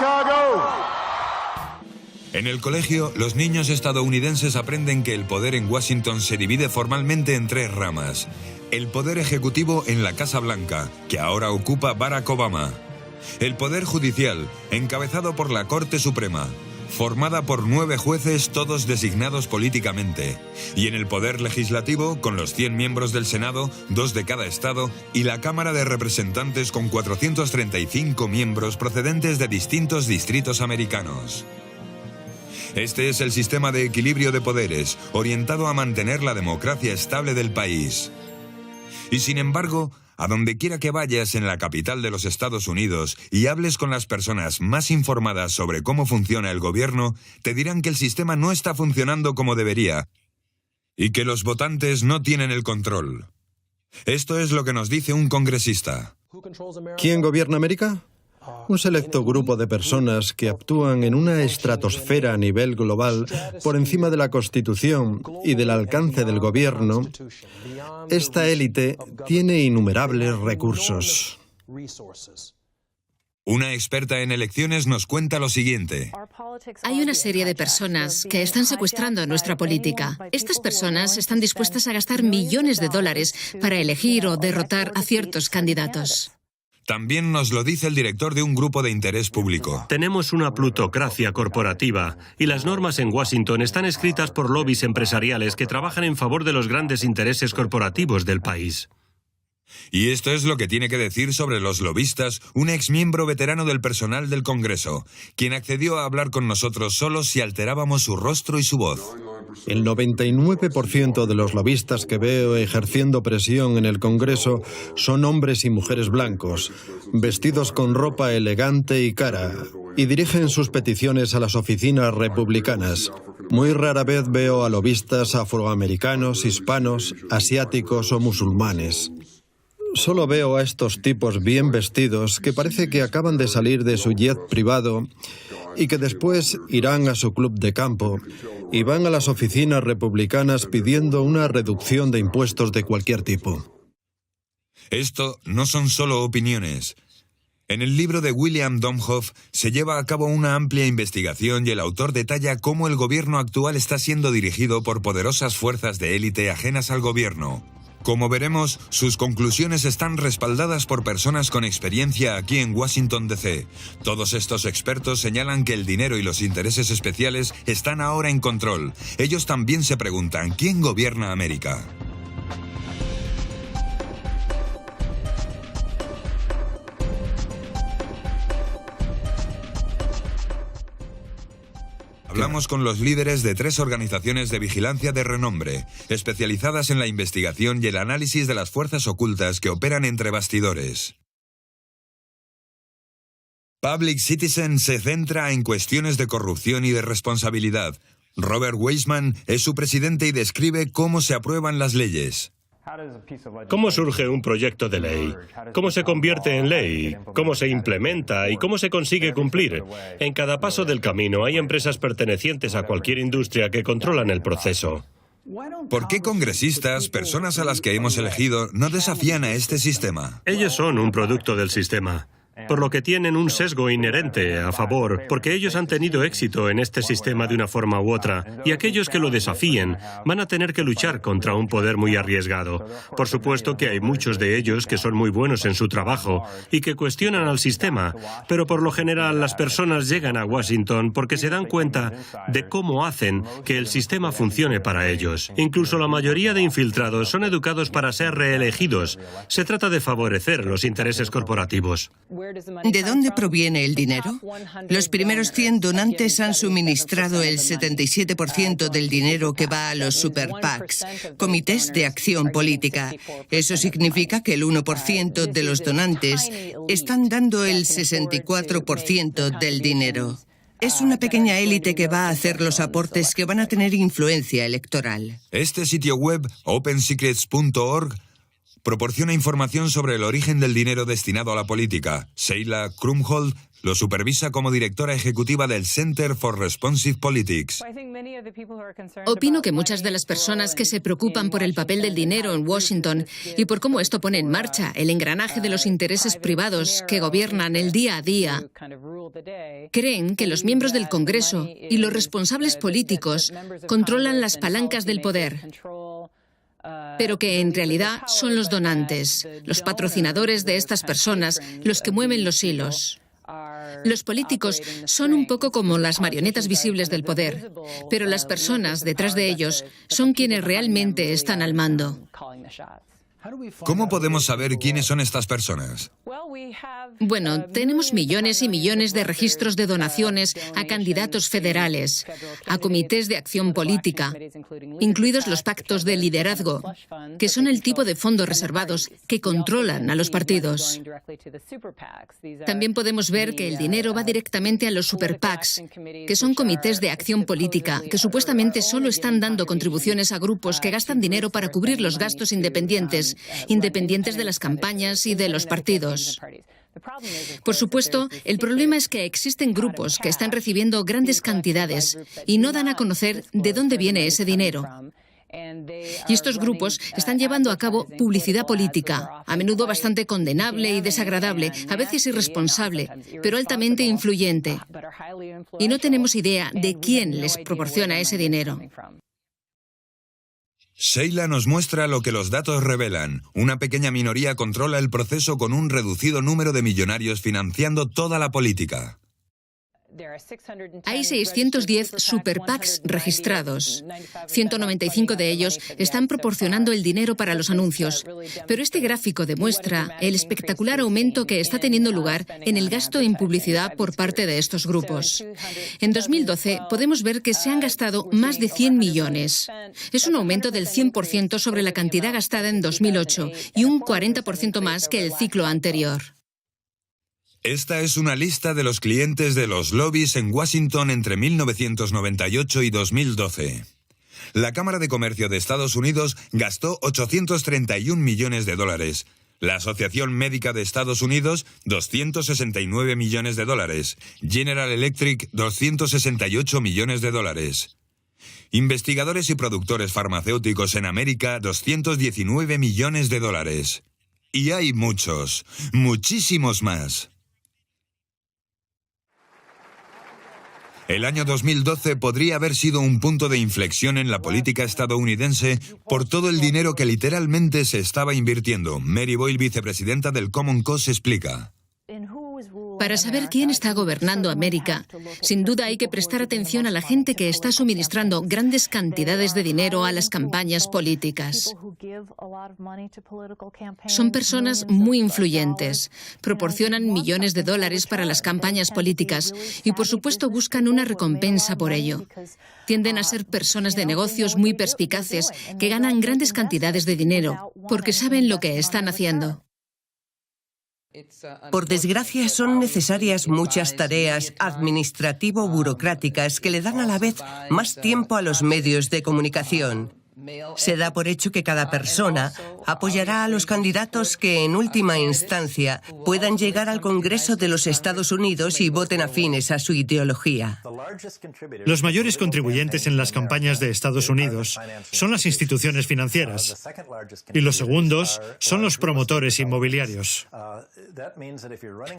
Chicago. En el colegio, los niños estadounidenses aprenden que el poder en Washington se divide formalmente en tres ramas. El poder ejecutivo en la Casa Blanca, que ahora ocupa Barack Obama. El poder judicial, encabezado por la Corte Suprema, formada por 9 jueces, todos designados políticamente. Y en el poder legislativo, con los 100 miembros del Senado, 2 de cada estado, y la Cámara de Representantes con 435 miembros procedentes de distintos distritos americanos. Este es el sistema de equilibrio de poderes, orientado a mantener la democracia estable del país. Y sin embargo, a donde quiera que vayas en la capital de los Estados Unidos y hables con las personas más informadas sobre cómo funciona el gobierno, te dirán que el sistema no está funcionando como debería y que los votantes no tienen el control. Esto es lo que nos dice un congresista. ¿Quién gobierna América? Un selecto grupo de personas que actúan en una estratosfera a nivel global por encima de la Constitución y del alcance del gobierno. Esta élite tiene innumerables recursos. Una experta en elecciones nos cuenta lo siguiente. Hay una serie de personas que están secuestrando nuestra política. Estas personas están dispuestas a gastar millones de dólares para elegir o derrotar a ciertos candidatos. También nos lo dice el director de un grupo de interés público. Tenemos una plutocracia corporativa y las normas en Washington están escritas por lobbies empresariales que trabajan en favor de los grandes intereses corporativos del país. Y esto es lo que tiene que decir sobre los lobistas un exmiembro veterano del personal del Congreso, quien accedió a hablar con nosotros solo si alterábamos su rostro y su voz. El 99% de los lobistas que veo ejerciendo presión en el Congreso son hombres y mujeres blancos, vestidos con ropa elegante y cara, y dirigen sus peticiones a las oficinas republicanas. Muy rara vez veo a lobistas afroamericanos, hispanos, asiáticos o musulmanes. Solo veo a estos tipos bien vestidos que parece que acaban de salir de su jet privado y que después irán a su club de campo y van a las oficinas republicanas pidiendo una reducción de impuestos de cualquier tipo. Esto no son solo opiniones. En el libro de William Domhoff se lleva a cabo una amplia investigación y el autor detalla cómo el gobierno actual está siendo dirigido por poderosas fuerzas de élite ajenas al gobierno. Como veremos, sus conclusiones están respaldadas por personas con experiencia aquí en Washington, D.C. Todos estos expertos señalan que el dinero y los intereses especiales están ahora en control. Ellos también se preguntan, ¿quién gobierna América? Hablamos con los líderes de 3 organizaciones de vigilancia de renombre, especializadas en la investigación y el análisis de las fuerzas ocultas que operan entre bastidores. Public Citizen se centra en cuestiones de corrupción y de responsabilidad. Robert Weisman es su presidente y describe cómo se aprueban las leyes. ¿Cómo surge un proyecto de ley? ¿Cómo se convierte en ley? ¿Cómo se implementa? ¿Y cómo se consigue cumplir? En cada paso del camino hay empresas pertenecientes a cualquier industria que controlan el proceso. ¿Por qué congresistas, personas a las que hemos elegido, no desafían a este sistema? Ellos son un producto del sistema, por lo que tienen un sesgo inherente a favor, porque ellos han tenido éxito en este sistema de una forma u otra, y aquellos que lo desafíen van a tener que luchar contra un poder muy arriesgado. Por supuesto que hay muchos de ellos que son muy buenos en su trabajo y que cuestionan al sistema, pero por lo general las personas llegan a Washington porque se dan cuenta de cómo hacen que el sistema funcione para ellos. Incluso la mayoría de infiltrados son educados para ser reelegidos. Se trata de favorecer los intereses corporativos. ¿De dónde proviene el dinero? Los primeros 100 donantes han suministrado el 77% del dinero que va a los super PACs, comités de acción política. Eso significa que el 1% de los donantes están dando el 64% del dinero. Es una pequeña élite que va a hacer los aportes que van a tener influencia electoral. Este sitio web, opensecrets.org, proporciona información sobre el origen del dinero destinado a la política. Sheila Krumhold Lo supervisa como directora ejecutiva del Center for Responsive Politics. Opino que muchas de las personas que se preocupan por el papel del dinero en Washington y por cómo esto pone en marcha el engranaje de los intereses privados que gobiernan el día a día, creen que los miembros del Congreso y los responsables políticos controlan las palancas del poder, pero que en realidad son los donantes, los patrocinadores de estas personas, los que mueven los hilos. Los políticos son un poco como las marionetas visibles del poder, pero las personas detrás de ellos son quienes realmente están al mando. ¿Cómo podemos saber quiénes son estas personas? Bueno, tenemos millones y millones de registros de donaciones a candidatos federales, a comités de acción política, incluidos los pactos de liderazgo, que son el tipo de fondos reservados que controlan a los partidos. También podemos ver que el dinero va directamente a los super PACs, que son comités de acción política, que supuestamente solo están dando contribuciones a grupos que gastan dinero para cubrir los gastos independientes de las campañas y de los partidos. Por supuesto, el problema es que existen grupos que están recibiendo grandes cantidades y no dan a conocer de dónde viene ese dinero. Y estos grupos están llevando a cabo publicidad política, a menudo bastante condenable y desagradable, a veces irresponsable, pero altamente influyente. Y no tenemos idea de quién les proporciona ese dinero. Sheila nos muestra lo que los datos revelan. Una pequeña minoría controla el proceso con un reducido número de millonarios financiando toda la política. Hay 610 super PACs registrados. 195 de ellos están proporcionando el dinero para los anuncios. Pero este gráfico demuestra el espectacular aumento que está teniendo lugar en el gasto en publicidad por parte de estos grupos. En 2012 podemos ver que se han gastado más de 100 millones. Es un aumento del 100% sobre la cantidad gastada en 2008 y un 40% más que el ciclo anterior. Esta es una lista de los clientes de los lobbies en Washington entre 1998 y 2012. La Cámara de Comercio de Estados Unidos gastó 831 millones de dólares. La Asociación Médica de Estados Unidos, 269 millones de dólares. General Electric, 268 millones de dólares. Investigadores y productores farmacéuticos en América, 219 millones de dólares. Y hay muchos, muchísimos más. El año 2012 podría haber sido un punto de inflexión en la política estadounidense por todo el dinero que literalmente se estaba invirtiendo. Mary Boyle, vicepresidenta del Common Cause, explica. Para saber quién está gobernando América, sin duda hay que prestar atención a la gente que está suministrando grandes cantidades de dinero a las campañas políticas. Son personas muy influyentes, proporcionan millones de dólares para las campañas políticas y, por supuesto, buscan una recompensa por ello. Tienden a ser personas de negocios muy perspicaces que ganan grandes cantidades de dinero porque saben lo que están haciendo. Por desgracia, son necesarias muchas tareas administrativo-burocráticas que le dan a la vez más tiempo a los medios de comunicación. Se da por hecho que cada persona apoyará a los candidatos que, en última instancia, puedan llegar al Congreso de los Estados Unidos y voten afines a su ideología. Los mayores contribuyentes en las campañas de Estados Unidos son las instituciones financieras y los segundos son los promotores inmobiliarios.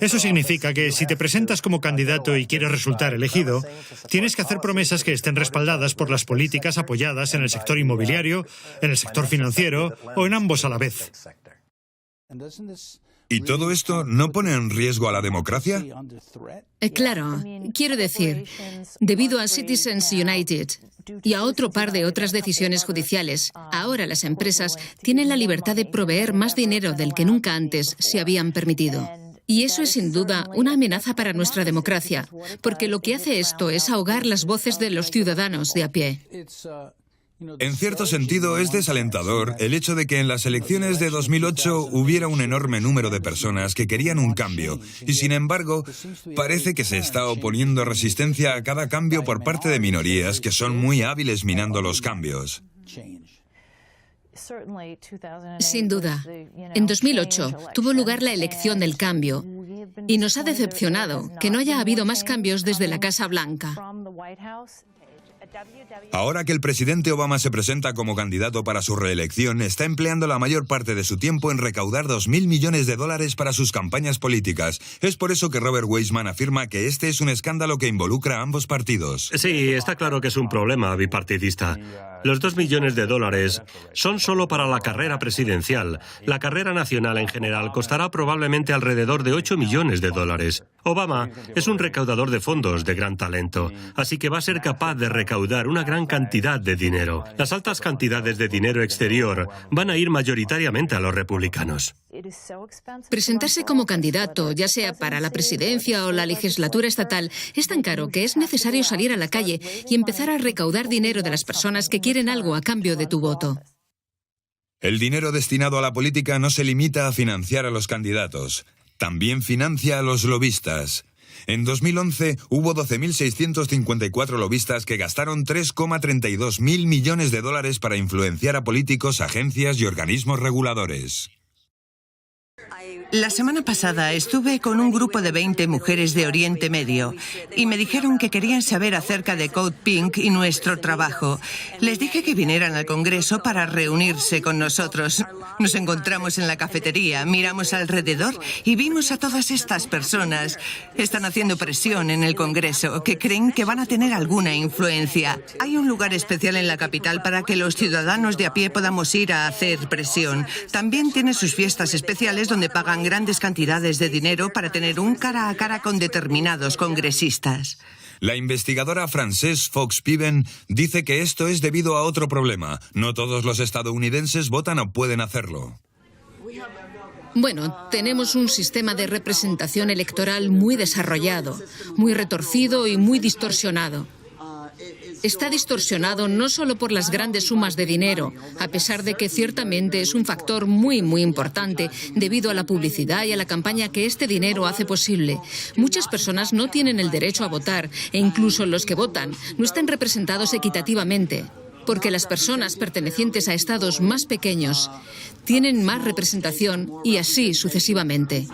Eso significa que si te presentas como candidato y quieres resultar elegido, tienes que hacer promesas que estén respaldadas por las políticas apoyadas en el sector inmobiliario, en el sector financiero o en ambos a la vez. ¿Y todo esto no pone en riesgo a la democracia? Claro, quiero decir, debido a Citizens United y a otro par de otras decisiones judiciales, ahora las empresas tienen la libertad de proveer más dinero del que nunca antes se habían permitido. Y eso es sin duda una amenaza para nuestra democracia, porque lo que hace esto es ahogar las voces de los ciudadanos de a pie. En cierto sentido, es desalentador el hecho de que en las elecciones de 2008 hubiera un enorme número de personas que querían un cambio, y sin embargo, parece que se está oponiendo resistencia a cada cambio por parte de minorías que son muy hábiles minando los cambios. Sin duda. En 2008 tuvo lugar la elección del cambio y nos ha decepcionado que no haya habido más cambios desde la Casa Blanca. Ahora que el presidente Obama se presenta como candidato para su reelección, está empleando la mayor parte de su tiempo en recaudar $2.000 millones para sus campañas políticas. Es por eso que Robert Weissman afirma que este es un escándalo que involucra a ambos partidos. Sí, está claro que es un problema bipartidista. Los $2 millones son solo para la carrera presidencial. La carrera nacional en general costará probablemente alrededor de $8 millones. Obama es un recaudador de fondos de gran talento, así que va a ser capaz de recaudar una gran cantidad de dinero. Las altas cantidades de dinero exterior van a ir mayoritariamente a los republicanos. Presentarse como candidato, ya sea para la presidencia o la legislatura estatal, es tan caro que es necesario salir a la calle y empezar a recaudar dinero de las personas que quieren algo a cambio de tu voto. El dinero destinado a la política no se limita a financiar a los candidatos, también financia a los lobistas. En 2011 hubo 12.654 lobistas que gastaron $3,32 mil millones para influenciar a políticos, agencias y organismos reguladores. La semana pasada estuve con un grupo de 20 mujeres de Oriente Medio y me dijeron que querían saber acerca de Code Pink y nuestro trabajo. Les dije que vinieran al Congreso para reunirse con nosotros. Nos encontramos en la cafetería, miramos alrededor y vimos a todas estas personas. Están haciendo presión en el Congreso, que creen que van a tener alguna influencia. Hay un lugar especial en la capital para que los ciudadanos de a pie podamos ir a hacer presión. También tiene sus fiestas especiales donde pagan grandes cantidades de dinero para tener un cara a cara con determinados congresistas. La investigadora Frances Fox Piven dice que esto es debido a otro problema. No todos los estadounidenses votan o pueden hacerlo. Bueno, tenemos un sistema de representación electoral muy desarrollado, muy retorcido y muy distorsionado. Está distorsionado no solo por las grandes sumas de dinero, a pesar de que ciertamente es un factor muy importante debido a la publicidad y a la campaña que este dinero hace posible. Muchas personas no tienen el derecho a votar e incluso los que votan no están representados equitativamente, porque las personas pertenecientes a estados más pequeños tienen más representación y así sucesivamente.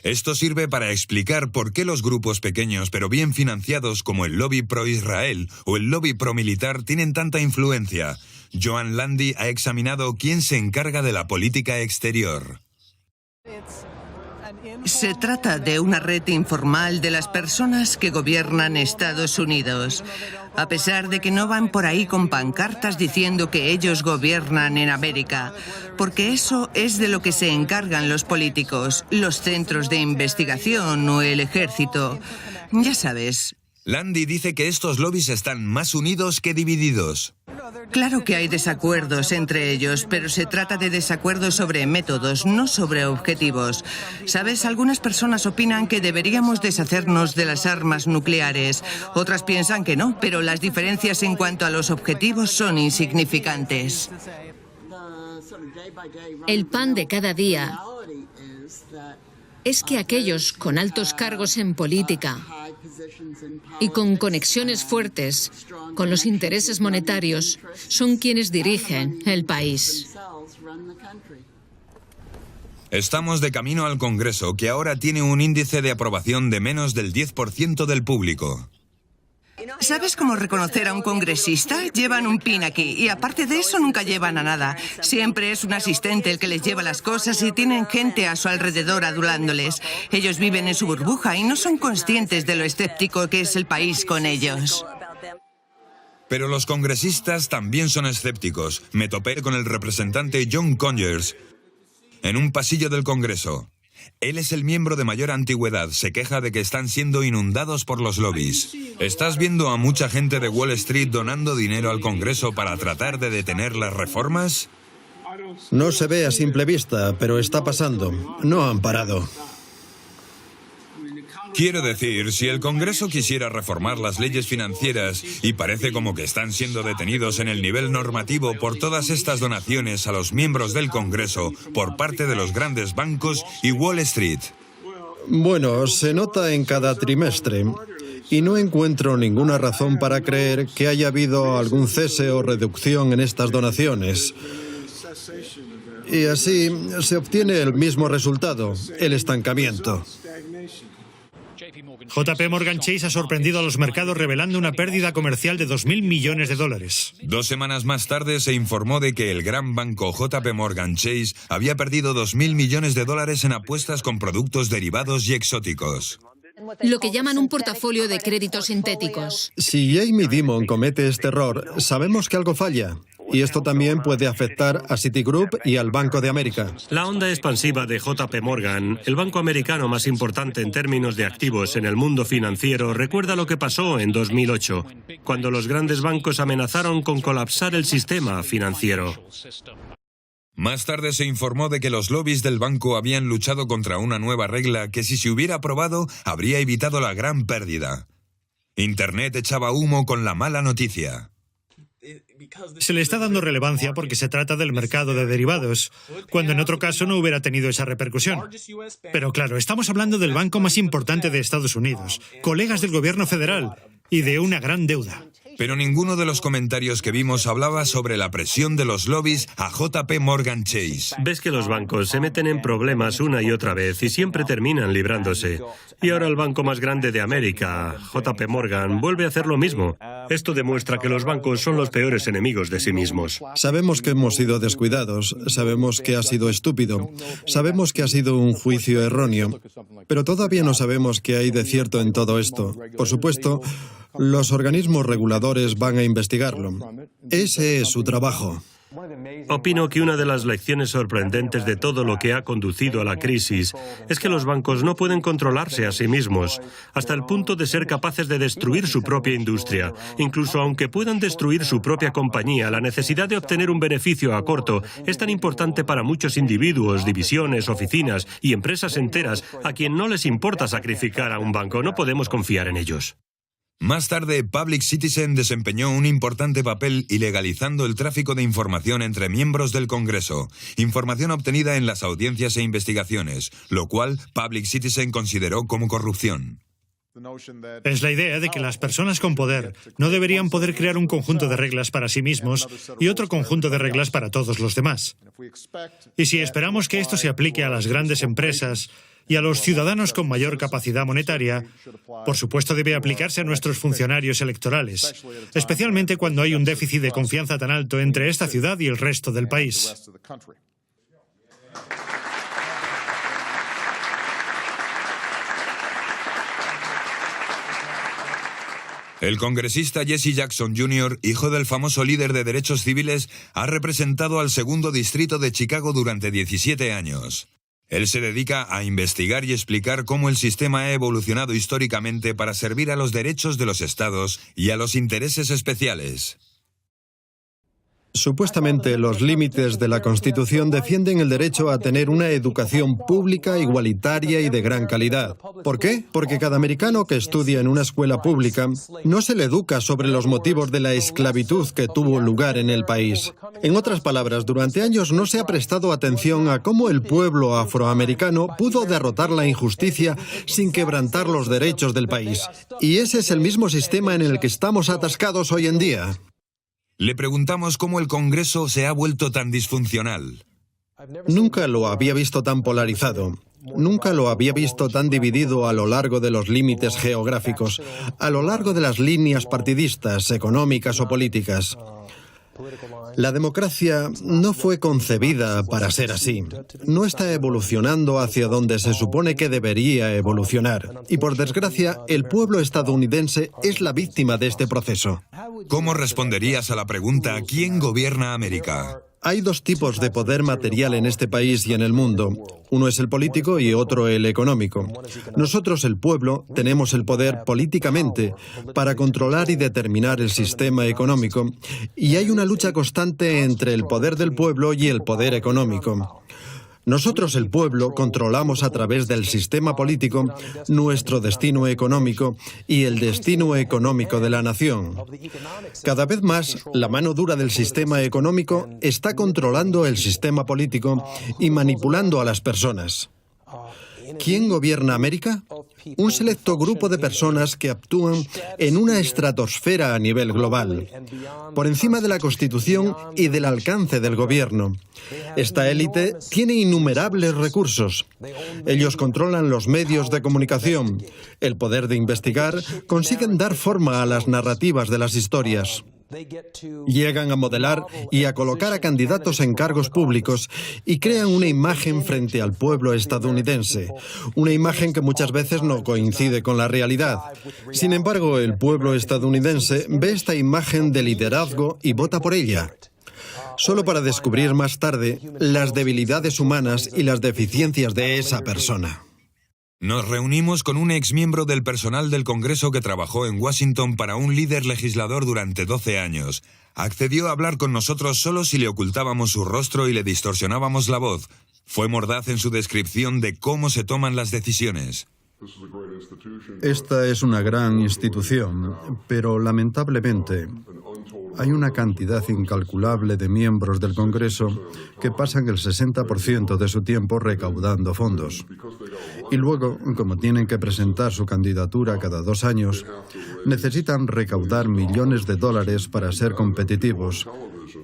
Esto sirve para explicar por qué los grupos pequeños pero bien financiados como el lobby pro-Israel o el lobby pro-militar tienen tanta influencia. Joan Landy ha examinado quién se encarga de la política exterior. Se trata de una red informal de las personas que gobiernan Estados Unidos. A pesar de que no van por ahí con pancartas diciendo que ellos gobiernan en América, porque eso es de lo que se encargan los políticos, los centros de investigación o el ejército. Ya sabes. Landy dice que estos lobbies están más unidos que divididos. Claro que hay desacuerdos entre ellos, pero se trata de desacuerdos sobre métodos, no sobre objetivos. ¿Sabes? Algunas personas opinan que deberíamos deshacernos de las armas nucleares. Otras piensan que no, pero las diferencias en cuanto a los objetivos son insignificantes. El pan de cada día es que aquellos con altos cargos en política y con conexiones fuertes con los intereses monetarios son quienes dirigen el país. Estamos de camino al Congreso, que ahora tiene un índice de aprobación de menos del 10% del público. ¿Sabes cómo reconocer a un congresista? Llevan un pin aquí y aparte de eso nunca llevan a nada. Siempre es un asistente el que les lleva las cosas y tienen gente a su alrededor adulándoles. Ellos viven en su burbuja y no son conscientes de lo escéptico que es el país con ellos. Pero los congresistas también son escépticos. Me topé con el representante John Conyers en un pasillo del Congreso. Él es el miembro de mayor antigüedad. Se queja de que están siendo inundados por los lobbies. ¿Estás viendo a mucha gente de Wall Street donando dinero al Congreso para tratar de detener las reformas? No se ve a simple vista, pero está pasando. No han parado. Quiero decir, si el Congreso quisiera reformar las leyes financieras y parece como que están siendo detenidos en el nivel normativo por todas estas donaciones a los miembros del Congreso por parte de los grandes bancos y Wall Street. Bueno, se nota en cada trimestre y no encuentro ninguna razón para creer que haya habido algún cese o reducción en estas donaciones. Y así se obtiene el mismo resultado, el estancamiento. JP Morgan Chase ha sorprendido a los mercados revelando una pérdida comercial de 2.000 millones de dólares. 2 semanas más tarde se informó de que el gran banco JP Morgan Chase había perdido 2.000 millones de dólares en apuestas con productos derivados y exóticos. Lo que llaman un portafolio de créditos sintéticos. Si Jamie Dimon comete este error, sabemos que algo falla. Y esto también puede afectar a Citigroup y al Banco de América. La onda expansiva de JP Morgan, el banco americano más importante en términos de activos en el mundo financiero, recuerda lo que pasó en 2008, cuando los grandes bancos amenazaron con colapsar el sistema financiero. Más tarde se informó de que los lobbies del banco habían luchado contra una nueva regla que, si se hubiera aprobado, habría evitado la gran pérdida. Internet echaba humo con la mala noticia. Se le está dando relevancia porque se trata del mercado de derivados, cuando en otro caso no hubiera tenido esa repercusión. Pero claro, estamos hablando del banco más importante de Estados Unidos, colegas del gobierno federal y de una gran deuda. Pero ninguno de los comentarios que vimos hablaba sobre la presión de los lobbies a JP Morgan Chase. Ves que los bancos se meten en problemas una y otra vez y siempre terminan librándose. Y ahora el banco más grande de América, JP Morgan, vuelve a hacer lo mismo. Esto demuestra que los bancos son los peores enemigos de sí mismos. Sabemos que hemos sido descuidados, sabemos que ha sido estúpido, sabemos que ha sido un juicio erróneo, pero todavía no sabemos qué hay de cierto en todo esto. Por supuesto, los organismos reguladores van a investigarlo. Ese es su trabajo. Opino que una de las lecciones sorprendentes de todo lo que ha conducido a la crisis es que los bancos no pueden controlarse a sí mismos, hasta el punto de ser capaces de destruir su propia industria. Incluso aunque puedan destruir su propia compañía, la necesidad de obtener un beneficio a corto es tan importante para muchos individuos, divisiones, oficinas y empresas enteras a quien no les importa sacrificar a un banco. No podemos confiar en ellos. Más tarde, Public Citizen desempeñó un importante papel ilegalizando el tráfico de información entre miembros del Congreso, información obtenida en las audiencias e investigaciones, lo cual Public Citizen consideró como corrupción. Es la idea de que las personas con poder no deberían poder crear un conjunto de reglas para sí mismos y otro conjunto de reglas para todos los demás. Y si esperamos que esto se aplique a las grandes empresas y a los ciudadanos con mayor capacidad monetaria, por supuesto debe aplicarse a nuestros funcionarios electorales, especialmente cuando hay un déficit de confianza tan alto entre esta ciudad y el resto del país. El congresista Jesse Jackson Jr., hijo del famoso líder de derechos civiles, ha representado al segundo distrito de Chicago durante 17 años. Él se dedica a investigar y explicar cómo el sistema ha evolucionado históricamente para servir a los derechos de los estados y a los intereses especiales. Supuestamente, los límites de la Constitución defienden el derecho a tener una educación pública, igualitaria y de gran calidad. ¿Por qué? Porque cada americano que estudia en una escuela pública no se le educa sobre los motivos de la esclavitud que tuvo lugar en el país. En otras palabras, durante años no se ha prestado atención a cómo el pueblo afroamericano pudo derrotar la injusticia sin quebrantar los derechos del país. Y ese es el mismo sistema en el que estamos atascados hoy en día. Le preguntamos cómo el Congreso se ha vuelto tan disfuncional. Nunca lo había visto tan polarizado. Nunca lo había visto tan dividido a lo largo de los límites geográficos, a lo largo de las líneas partidistas, económicas o políticas. La democracia no fue concebida para ser así. No está evolucionando hacia donde se supone que debería evolucionar. Y por desgracia, el pueblo estadounidense es la víctima de este proceso. ¿Cómo responderías a la pregunta ¿quién gobierna América? Hay dos tipos de poder material en este país y en el mundo. Uno es el político y otro el económico. Nosotros, el pueblo, tenemos el poder políticamente para controlar y determinar el sistema económico, y hay una lucha constante entre el poder del pueblo y el poder económico. Nosotros, el pueblo, controlamos a través del sistema político nuestro destino económico y el destino económico de la nación. Cada vez más, la mano dura del sistema económico está controlando el sistema político y manipulando a las personas. ¿Quién gobierna América? un selecto grupo de personas que actúan en una estratosfera a nivel global, por encima de la Constitución y del alcance del gobierno. Esta élite tiene innumerables recursos. Ellos controlan los medios de comunicación, el poder de investigar, consiguen dar forma a las narrativas de las historias. Llegan a modelar y a colocar a candidatos en cargos públicos y crean una imagen frente al pueblo estadounidense, una imagen que muchas veces no coincide con la realidad. Sin embargo, el pueblo estadounidense ve esta imagen de liderazgo y vota por ella, solo para descubrir más tarde las debilidades humanas y las deficiencias de esa persona. Nos reunimos con un exmiembro del personal del Congreso que trabajó en Washington para un líder legislador durante 12 años. Accedió a hablar con nosotros solo si le ocultábamos su rostro y le distorsionábamos la voz. Fue mordaz en su descripción de cómo se toman las decisiones. Esta es una gran institución, pero lamentablemente hay una cantidad incalculable de miembros del Congreso que pasan el 60% de su tiempo recaudando fondos. Y luego, como tienen que presentar su candidatura cada 2 años, necesitan recaudar millones de dólares para ser competitivos,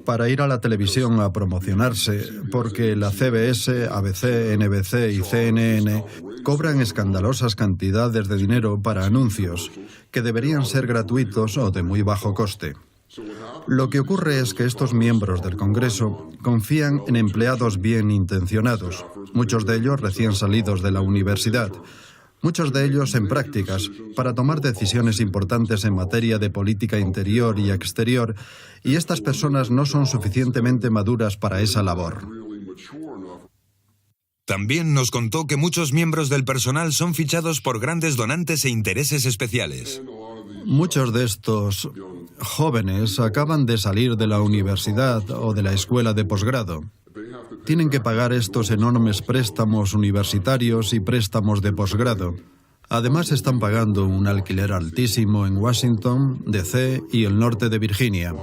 para ir a la televisión a promocionarse, porque la CBS, ABC, NBC y CNN cobran escandalosas cantidades de dinero para anuncios que deberían ser gratuitos o de muy bajo coste. Lo que ocurre es que estos miembros del Congreso confían en empleados bien intencionados, muchos de ellos recién salidos de la universidad, muchos de ellos en prácticas, para tomar decisiones importantes en materia de política interior y exterior, y estas personas no son suficientemente maduras para esa labor. También nos contó que muchos miembros del personal son fichados por grandes donantes e intereses especiales. Muchos de estos jóvenes acaban de salir de la universidad o de la escuela de posgrado. Tienen que pagar estos enormes préstamos universitarios y préstamos de posgrado. Además, están pagando un alquiler altísimo en Washington, D.C. y el norte de Virginia.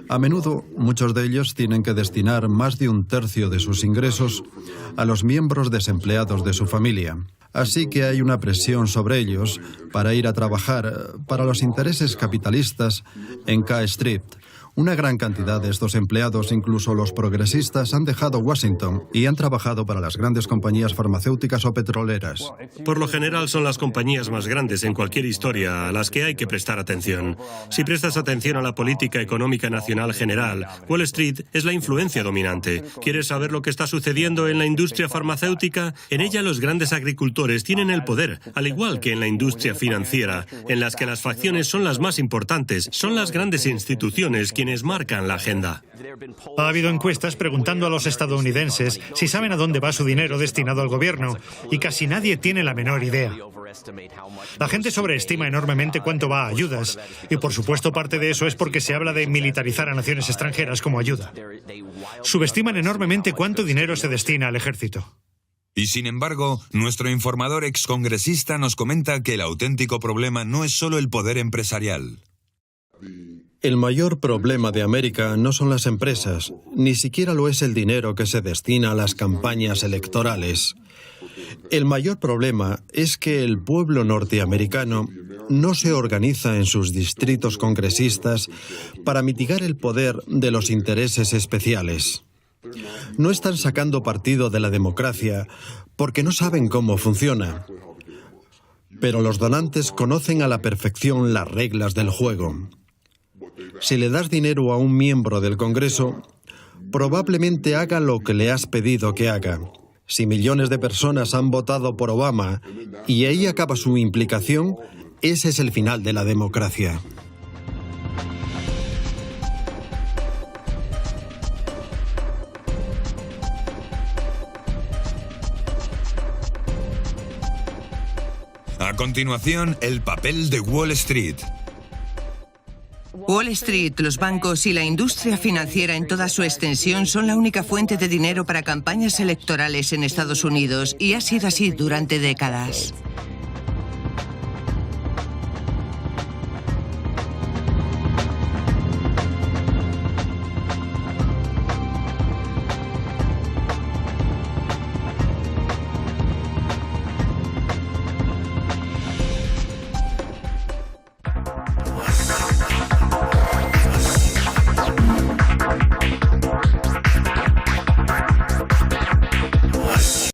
A menudo, muchos de ellos tienen que destinar más de 1/3 de sus ingresos a los miembros desempleados de su familia. Así que hay una presión sobre ellos para ir a trabajar para los intereses capitalistas en K Street. Una gran cantidad de estos empleados, incluso los progresistas, han dejado Washington y han trabajado para las grandes compañías farmacéuticas o petroleras. Por lo general son las compañías más grandes en cualquier historia a las que hay que prestar atención. Si prestas atención a la política económica nacional general, Wall Street es la influencia dominante. ¿Quieres saber lo que está sucediendo en la industria farmacéutica? En ella los grandes agricultores tienen el poder, al igual que en la industria financiera, en las que las facciones son las más importantes, son las grandes instituciones quienes marcan la agenda. Ha habido encuestas preguntando a los estadounidenses si saben a dónde va su dinero destinado al gobierno, y casi nadie tiene la menor idea. La gente sobreestima enormemente cuánto va a ayudas, y por supuesto parte de eso es porque se habla de militarizar a naciones extranjeras como ayuda. Subestiman enormemente cuánto dinero se destina al ejército. Y sin embargo, nuestro informador excongresista nos comenta que el auténtico problema no es solo el poder empresarial. El mayor problema de América no son las empresas, ni siquiera lo es el dinero que se destina a las campañas electorales. El mayor problema es que el pueblo norteamericano no se organiza en sus distritos congresistas para mitigar el poder de los intereses especiales. No están sacando partido de la democracia porque no saben cómo funciona. Pero los donantes conocen a la perfección las reglas del juego. Si le das dinero a un miembro del Congreso, probablemente haga lo que le has pedido que haga. Si millones de personas han votado por Obama y ahí acaba su implicación, ese es el final de la democracia. A continuación, el papel de Wall Street. Wall Street, los bancos y la industria financiera en toda su extensión son la única fuente de dinero para campañas electorales en Estados Unidos y ha sido así durante décadas.